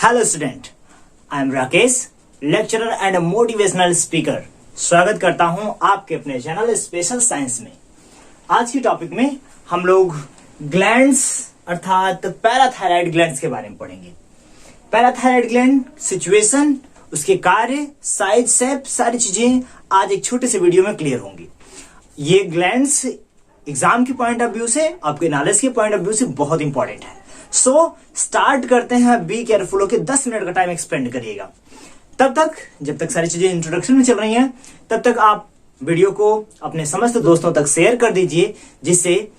Hello student, I am Rakesh, lecturer and motivational speaker. स्वागत करता हूं आपके अपने चैनल स्पेशल साइंस में। आज की टॉपिक में हम लोग ग्लैंड्स अर्थात पैराथायराइड ग्लैंड्स के बारे में पढ़ेंगे। पैराथायराइड ग्लैंड, सिचुएशन, उसके कार्य, साइज, शेप, सारी चीजें आज एक छोटे से वीडियो में क्लियर होंगी। ये ग्लैंड्स एग्जाम के पॉइंट ऑफ व्यू से, आपके नॉलेज के पॉइंट ऑफ व्यू से बहुत इंपॉर्टेंट है। सो स्टार्ट करते हैं। बी केयरफुल होकर 10 मिनट का टाइम एक्सपेंड करिएगा। तब तक, जब तक सारी चीजें इंट्रोडक्शन में चल रही हैं, तब तक आप वीडियो को अपने समस्त दोस्तों तक शेयर कर दीजिए, जिससे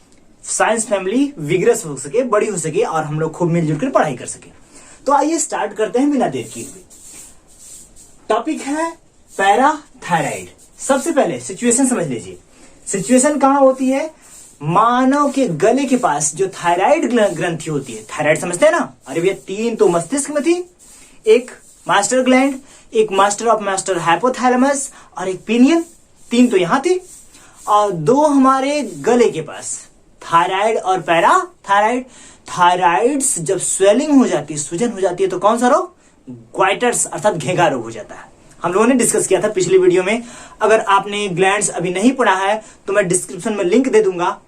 साइंस फैमिली विग्रस हो सके, बड़ी हो सके और हम लोग खूब मिलजुल कर पढ़ाई कर सके। तो आइए स्टार्ट करते हैं बिना देर किए हुए। टॉपिक है पैराथायराइड। सबसे पहले सिचुएशन समझ लीजिए। सिचुएशन कहां होती है? मानव के गले के पास जो थायराइड ग्रंथि होती है। थायराइड समझते हैं ना? अरे भैया, 3 तो मस्तिष्क में थी, एक मास्टर ग्लैंड, एक मास्टर हाइपोथैलेमस और एक पीनियन। 3 तो यहां थी और 2 हमारे गले के पास, थायराइड और पैराथायराइड। थायराइड्स जब स्वेलिंग हो जाती है, सूजन हो जाती है, तो कौन सा रोग? ग्वाइटर्स अर्थात घेंगा रोग हो जाता है। हम लोगों ने डिस्कस किया था पिछली वीडियो में। अगर आपने ग्लैंड्स अभी नहीं पढ़ा है तो मैं डिस्क्रिप्शन में लिंक दे दूंगा।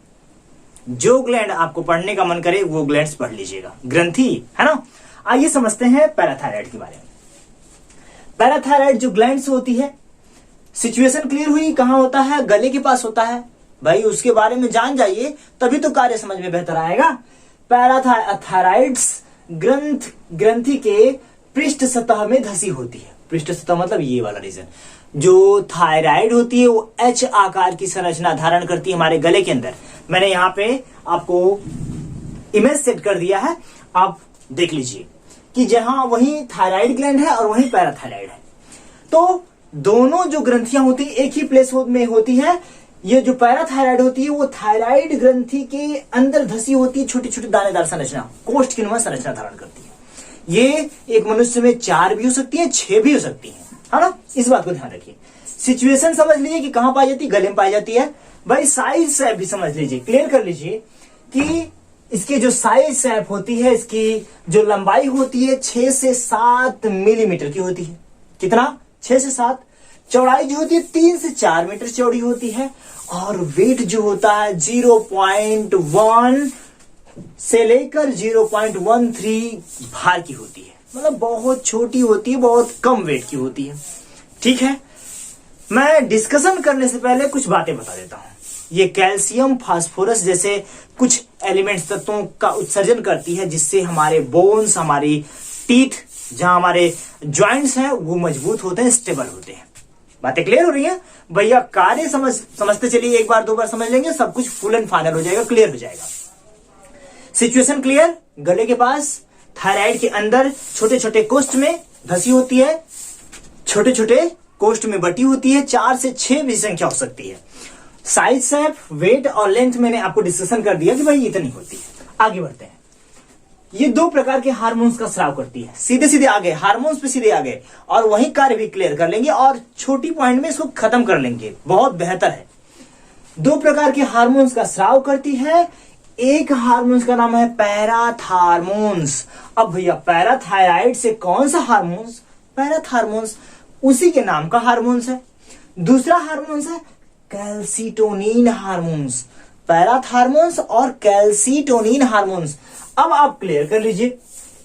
जो ग्लैंड आपको पढ़ने का मन करे वो ग्लैंड्स पढ़ लीजिएगा, ग्रंथि है ना। आइए समझते हैं पैराथायराइड के बारे में। पैराथायराइड जो ग्लैंड्स होती है, सिचुएशन क्लियर हुई? कहां होता है? गले के पास होता है। भाई उसके बारे में जान जाइए, तभी तो कार्य समझ में बेहतर आएगा। पैराथायराइड्स ग्रंथि के पृष्ठ सतह में धसी होती है। पृष्ठ सतह मतलब ये वाला रीजन। जो थायराइड होती है वो एच आकार की संरचना धारण करती है हमारे गले के अंदर। मैंने यहां पे आपको इमेज सेट कर दिया है, आप देख लीजिए कि जहां वहीं थायराइड ग्लैंड है और वहीं पैराथायराइड है। तो दोनों जो ग्रंथियां होती है एक ही प्लेस में होती है। ये जो पैराथायराइड होती है वो थायराइड ग्रंथि के अंदर धसी होती है, छोटी छोटी दानेदार संरचना, कोष्ठ की नुमा संरचना धारण करती है। ये एक मनुष्य में 4 भी हो सकती है, 6 भी हो सकती है ना। इस बात को ध्यान रखिए। सिचुएशन समझ लीजिए कि कहां पाई जाती है? गले में पाई जाती है। भाई साइज शेप भी समझ लीजिए, क्लियर कर लीजिए कि इसकी जो साइज शेप होती है, इसकी जो लंबाई होती है 6 से 7 मिलीमीटर की होती है। कितना? 6 से 7। चौड़ाई जो होती है 3 से 4 मीटर चौड़ी होती है। और वेट जो होता है 0.1 से लेकर 0.13 भार की होती है। मतलब बहुत छोटी होती है, बहुत कम वेट की होती है। ठीक है, मैं डिस्कशन करने से पहले कुछ बातें बता देता हूं। ये कैल्शियम, फास्फोरस जैसे कुछ एलिमेंट्स, तत्वों का उत्सर्जन करती है, जिससे हमारे बोन्स, हमारी टीथ, जहां हमारे ज्वाइंट्स हैं वो मजबूत होते हैं, स्टेबल होते हैं। बातें क्लियर हो रही हैं भैया? कार्य समझते चलिए, एक बार 2 बार समझ लेंगे, सब कुछ फुल एंड फाइनल हो जाएगा, क्लियर हो जाएगा। Situation clear? गले के पास थायराइड के अंदर छोटे छोटे कोष्ठ में धसी होती है, छोटे छोटे कोष्ठ में बटी होती है। 4 से 6 भी संख्या हो सकती है। साइज, शेप, वेट और लेंथ मैंने आपको डिस्कशन कर दिया कि भाई इतनी होती है। आगे बढ़ते हैं। ये 2 प्रकार के हार्मोन्स का स्राव करती है। सीधे सीधे आगे हार्मोन्स पे सीधे आगे, और वही कार्य भी क्लियर कर लेंगे और छोटी पॉइंट में इसको खत्म कर लेंगे, बहुत बेहतर है। 2 प्रकार के हार्मोन्स का स्राव करती है। एक हार्मोन्स का नाम है पैराथार्मोन्स। अब भैया पैराथायराइड से कौन सा हार्मोन्स? पैराथार्मोन्स, उसी के नाम का हार्मोन्स है। दूसरा हार्मोन्स है कैल्सीटोनिन हार्मोन्स। पैराथार्मोन्स और कैल्सीटोनिन हार्मोन्स। अब आप क्लियर कर लीजिए,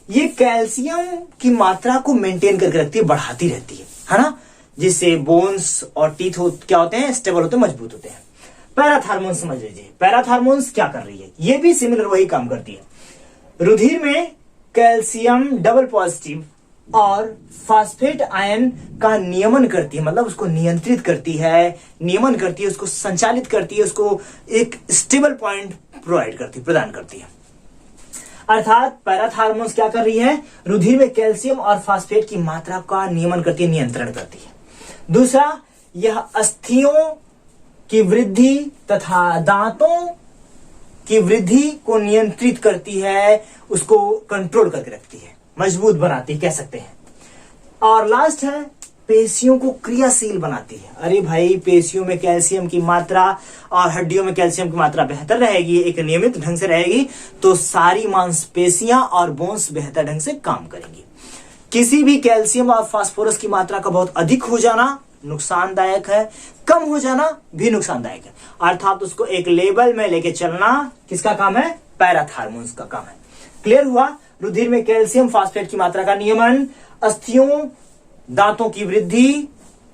ये कैल्शियम की मात्रा को मेंटेन करके रखती है, बढ़ाती रहती है ना, जिससे बोन्स और टीथ क्या होते हैं? स्टेबल होते हैं, मजबूत होते हैं। पैराथार्मोन्स समझ लीजिए। पैराथार्मोन्स क्या कर रही है? ये भी सिमिलर वही काम करती है। रुधिर में कैल्शियम डबल पॉजिटिव और फास्फेट आयन का नियमन करती है, मतलब उसको नियंत्रित करती है, नियमन करती है, उसको संचालित करती है, उसको एक स्टेबल पॉइंट प्रोवाइड करती है, प्रदान करती है। अर्थात पैराथार्मोन्स क्या कर रही है? रुधिर में कैल्शियम और फास्फेट की मात्रा का नियमन करती है, नियंत्रण करती है। दूसरा, यह अस्थियों की वृद्धि तथा दांतों की वृद्धि को नियंत्रित करती है, उसको कंट्रोल करके रखती है, मजबूत बनाती है, कह सकते हैं। और लास्ट है, पेशियों को क्रियाशील बनाती है। अरे भाई, पेशियों में कैल्शियम की मात्रा और हड्डियों में कैल्शियम की मात्रा बेहतर रहेगी, एक नियमित ढंग से रहेगी, तो सारी मांसपेशियां और बोन्स बेहतर ढंग से काम करेंगी। किसी भी कैल्शियम और फास्फोरस की मात्रा का बहुत अधिक हो जाना नुकसानदायक है, कम हो जाना भी नुकसानदायक है। अर्थात उसको एक लेवल में लेके चलना किसका काम है? पैराथार्मोन्स का काम है। क्लियर हुआ? रुधिर में कैल्शियम फास्फेट की मात्रा का नियमन, अस्थियों दांतों की वृद्धि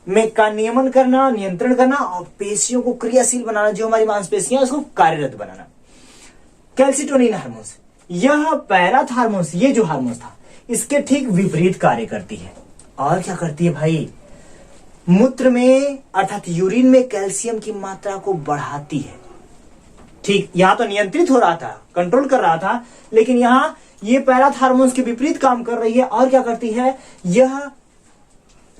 में का नियमन करना, नियंत्रण करना और पेशियों को क्रियाशील बनाना, जो हमारी मांसपेशियां उसको कार्यरत बनाना। कैल्सिटोनिन हार्मोन्स, यह पैराथार्मोन्स, ये जो हार्मोन्स था इसके ठीक विपरीत कार्य करती है। और क्या करती है भाई? मूत्र में अर्थात यूरिन में कैल्शियम की मात्रा को बढ़ाती है। ठीक, यहां तो नियंत्रित हो रहा था, कंट्रोल कर रहा था, लेकिन यहां ये पैराथार्मोन्स के विपरीत काम कर रही है। और क्या करती है? यह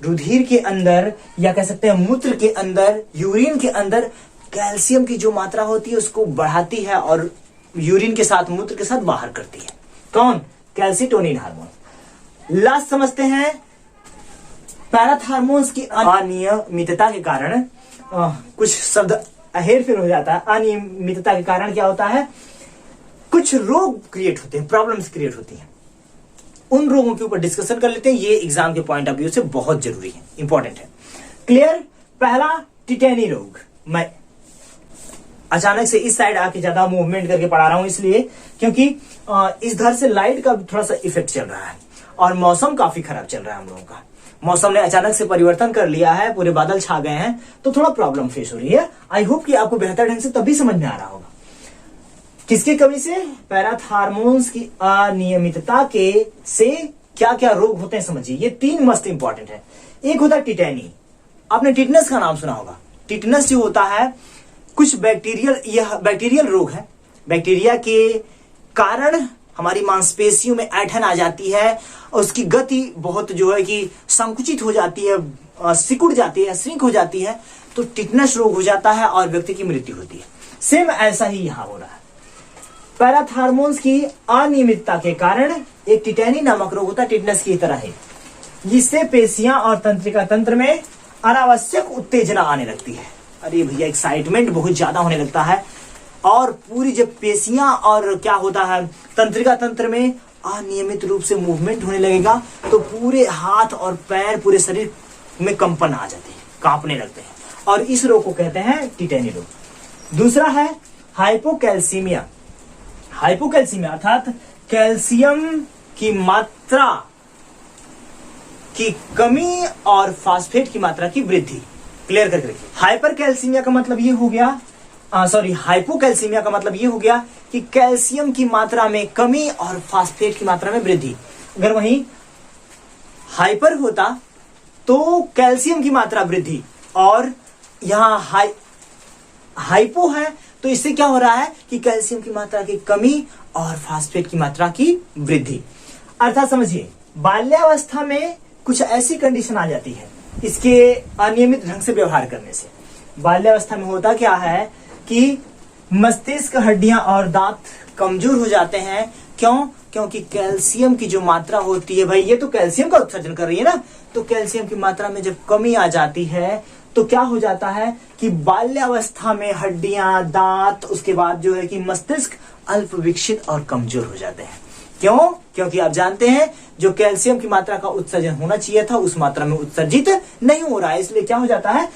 रुधिर के अंदर या कह सकते हैं मूत्र के अंदर, यूरिन के अंदर कैल्शियम की जो मात्रा होती है उसको बढ़ाती है और यूरिन के साथ, मूत्र के साथ बाहर करती है। कौन? Calcitonin hormone. लास्ट समझते हैं, पैराथार्मोन्स की अनियमितता के कारण कुछ शब्द हेरफेर हो जाता है। अनियमितता के कारण क्या होता है? कुछ रोग क्रिएट होते हैं, प्रॉब्लम्स क्रिएट होती हैं। उन रोगों के ऊपर डिस्कशन कर लेते हैं। ये एग्जाम के पॉइंट ऑफ व्यू से बहुत जरूरी है, इंपॉर्टेंट है। क्लियर? पहला टिटेनी रोग। मैं अचानक से इस साइड आके ज्यादा मूवमेंट करके पढ़ा रहा हूं इसलिए क्योंकि इस धर से लाइट का थोड़ा सा इफेक्ट चल रहा है और मौसम काफी खराब चल रहा है हम लोगों का। मौसम ने अचानक से परिवर्तन कर लिया है, पूरे बादल छा गए हैं, तो थोड़ा प्रॉब्लम फेस हो रही है। आई होप कि आपको बेहतर ढंग से तभी समझ में आ रहा होगा। किसकी कमी से? पैराथार्मोन्स की अनियमितता के से क्या क्या रोग होते हैं समझिए। ये तीन मस्त इंपॉर्टेंट है। एक होता है टिटेनी। आपने टिटनस का नाम सुना होगा। टिटनस जो होता है कुछ बैक्टीरियल, यह बैक्टीरियल रोग है। बैक्टीरिया के कारण हमारी मांसपेशियों में ऐंठन आ जाती है और उसकी गति बहुत जो है कि संकुचित हो जाती है, सिकुड़ जाती है, श्रिंक हो जाती है, तो टिटनस रोग हो जाता है और व्यक्ति की मृत्यु होती है। सेम ऐसा ही यहां हो रहा है। पैराथार्मोन्स की अनियमितता के कारण एक टिटेनी नामक रोग होता है, टिटनस की तरह है, जिससे पेशियां और तंत्रिका तंत्र में अनावश्यक उत्तेजना आने लगती है। अरे भैया, एक्साइटमेंट बहुत ज्यादा होने लगता है और पूरी जब पेशियां और क्या होता है तंत्रिका तंत्र में अनियमित रूप से मूवमेंट होने लगेगा तो पूरे हाथ और पैर, पूरे शरीर में कंपन आ जाते हैं, कांपने लगते हैं, और इस रोग को कहते हैं टिटेनी रोग। दूसरा है हाइपोकैल्सीमिया। हाइपोकैल्सीमिया अर्थात कैल्शियम की मात्रा की कमी और फास्फेट की मात्रा की वृद्धि। क्लियर करके रखिए। हाइपरकैल्सीमिया का मतलब ये हो गया, हाइपोकैल्सीमिया का मतलब ये हो गया कि कैल्शियम की मात्रा में कमी और फास्फेट की मात्रा में वृद्धि। अगर वहीं हाइपर होता तो कैल्शियम की मात्रा वृद्धि, और यहां हाइपो है तो इससे क्या हो रहा है कि कैल्शियम की मात्रा की कमी और फास्फेट की मात्रा की वृद्धि। अर्थात समझिए, बाल्यावस्था में कुछ ऐसी कंडीशन आ जाती है इसके अनियमित ढंग से व्यवहार करने से। बाल्यावस्था में होता क्या है कि मस्तिष्क, हड्डियां और दांत कमजोर हो जाते हैं। क्यों? क्योंकि कैल्शियम की जो मात्रा होती है, भाई ये तो कैल्शियम का उत्सर्जन कर रही है ना, तो कैल्शियम की मात्रा में जब कमी आ जाती है तो क्या हो जाता है कि बाल्यावस्था में हड्डियां, दांत, उसके बाद जो है कि मस्तिष्क अल्प विकसित और कमजोर हो जाते हैं। क्यों? क्योंकि आप जानते हैं जो कैल्शियम की मात्रा का उत्सर्जन होना चाहिए था उस मात्रा में उत्सर्जित नहीं हो रहा है, इसलिए क्या हो जाता है,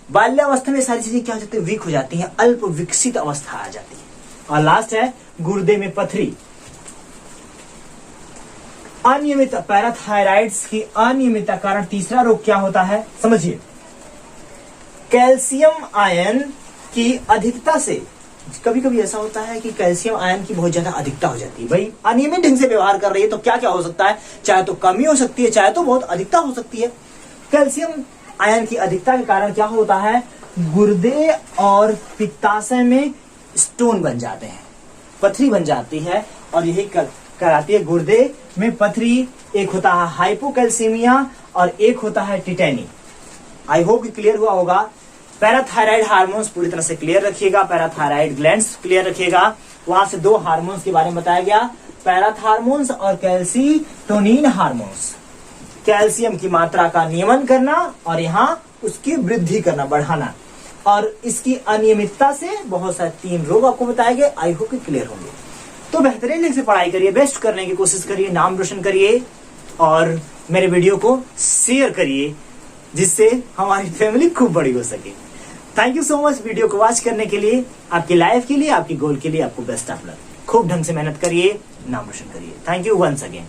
बाल्यावस्था में सारी चीजें क्या हो जाती है, वीक हो जाती हैं, अल्प विकसित अवस्था आ जाती है। और लास्ट है गुर्दे में पथरी। अनियमित पैराथायराइड्स की अनियमितता कारण तीसरा रोग क्या होता है समझिए, कैल्शियम आयन की अधिकता से। कभी कभी ऐसा होता है कि कैल्शियम आयन की बहुत ज्यादा अधिकता हो जाती है। भाई अनियमित ढंग से व्यवहार कर रही है तो क्या क्या हो सकता है, चाहे तो कमी हो सकती है, चाहे तो बहुत अधिकता हो सकती है। कैल्शियम आयन की अधिकता के कारण क्या होता है, गुर्दे और पित्ताशय में स्टोन बन जाते हैं, पथरी बन जाती है, और यही कराती है गुर्दे में पथरी। एक होता है हाइपोकैल्सीमिया और एक होता है टिटेनी। आई होप कि क्लियर हुआ होगा। पैराथायराइड हार्मोन्स पूरी तरह से क्लियर रखिएगा, पैराथायराइड ग्लैंड्स क्लियर रखिएगा। वहां से दो हार्मोन्स के बारे में बताया गया, पैराथार्मोन्स और कैल्सिटोनिन हार्मोन्स। कैल्शियम की मात्रा का नियमन करना और यहाँ उसकी वृद्धि करना, बढ़ाना, और इसकी अनियमितता से बहुत सारे तीन रोग आपको बताए गए। आई होप कि क्लियर होंगे। तो बेहतरीन ढंग से पढ़ाई करिए, बेस्ट करने की कोशिश करिए, नाम रोशन करिए, और मेरे वीडियो को शेयर करिए, जिससे हमारी फैमिली खूब बड़ी हो सके। Thank you so much video को वॉच करने के लिए। आपकी लाइफ के लिए, आपकी गोल के लिए आपको बेस्ट ऑफ लक। खूब ढंग से मेहनत करिए, नाम रोशन करिए। Thank you once again.